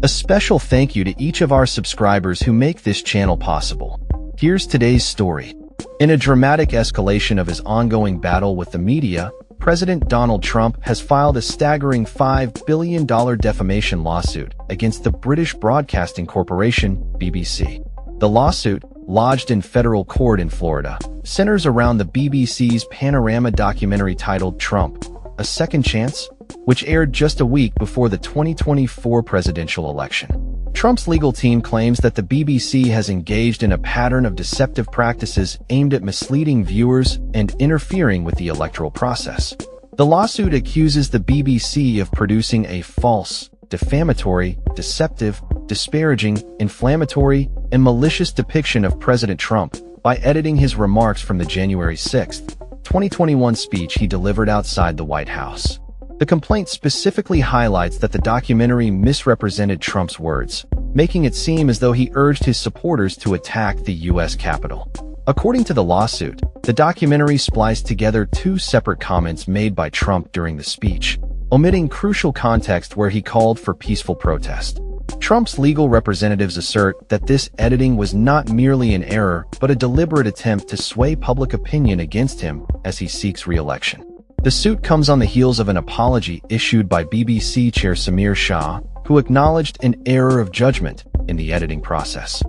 A special thank you to each of our subscribers who make this channel possible. Here's today's story. In a dramatic escalation of his ongoing battle with the media, President Donald Trump has filed a staggering $5 billion defamation lawsuit against the British Broadcasting Corporation, BBC. The lawsuit, lodged in federal court in Florida, centers around the BBC's panorama documentary titled Trump, A Second Chance, which aired just a week before the 2024 presidential election. Trump's legal team claims that the BBC has engaged in a pattern of deceptive practices aimed at misleading viewers and interfering with the electoral process. The lawsuit accuses the BBC of producing a false, defamatory, deceptive, disparaging, inflammatory, and malicious depiction of President Trump by editing his remarks from the January 6, 2021 speech he delivered outside the White House. The complaint specifically highlights that the documentary misrepresented Trump's words, making it seem as though he urged his supporters to attack the U.S. Capitol. According to the lawsuit, the documentary spliced together two separate comments made by Trump during the speech, omitting crucial context where he called for peaceful protest. Trump's legal representatives assert that this editing was not merely an error but a deliberate attempt to sway public opinion against him as he seeks re-election. The suit comes on the heels of an apology issued by BBC Chair Samir Shah, who acknowledged an error of judgment in the editing process.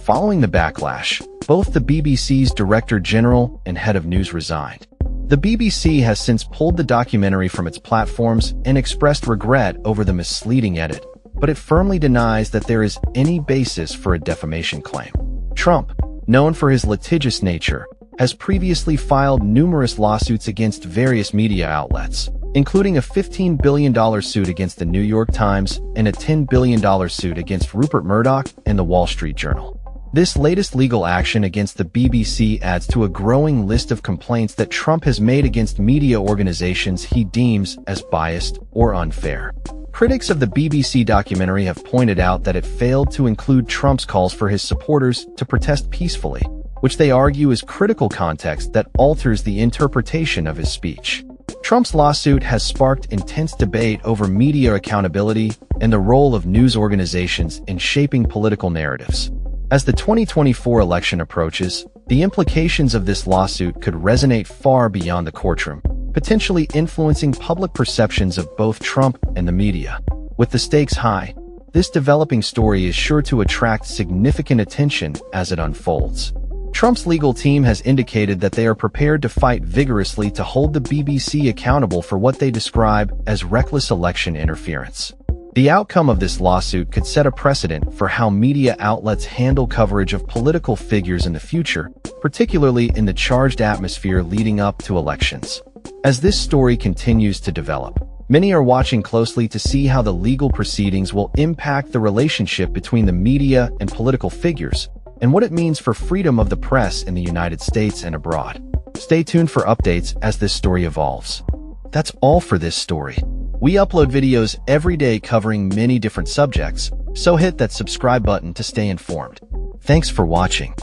Following the backlash, both the BBC's Director General and Head of News resigned. The BBC has since pulled the documentary from its platforms and expressed regret over the misleading edit, but it firmly denies that there is any basis for a defamation claim. Trump, known for his litigious nature, has previously filed numerous lawsuits against various media outlets, including a $15 billion suit against the New York Times and a $10 billion suit against Rupert Murdoch and the Wall Street Journal. This latest legal action against the BBC adds to a growing list of complaints that Trump has made against media organizations he deems as biased or unfair. Critics of the BBC documentary have pointed out that it failed to include Trump's calls for his supporters to protest peacefully, which they argue is critical context that alters the interpretation of his speech. Trump's lawsuit has sparked intense debate over media accountability and the role of news organizations in shaping political narratives. As the 2024 election approaches, the implications of this lawsuit could resonate far beyond the courtroom, potentially influencing public perceptions of both Trump and the media. With the stakes high, this developing story is sure to attract significant attention as it unfolds. Trump's legal team has indicated that they are prepared to fight vigorously to hold the BBC accountable for what they describe as reckless election interference. The outcome of this lawsuit could set a precedent for how media outlets handle coverage of political figures in the future, particularly in the charged atmosphere leading up to elections. As this story continues to develop, many are watching closely to see how the legal proceedings will impact the relationship between the media and political figures, and what it means for freedom of the press in the United States and abroad. Stay tuned for updates as this story evolves. That's all for this story. We upload videos every day covering many different subjects, so hit that subscribe button to stay informed. Thanks for watching.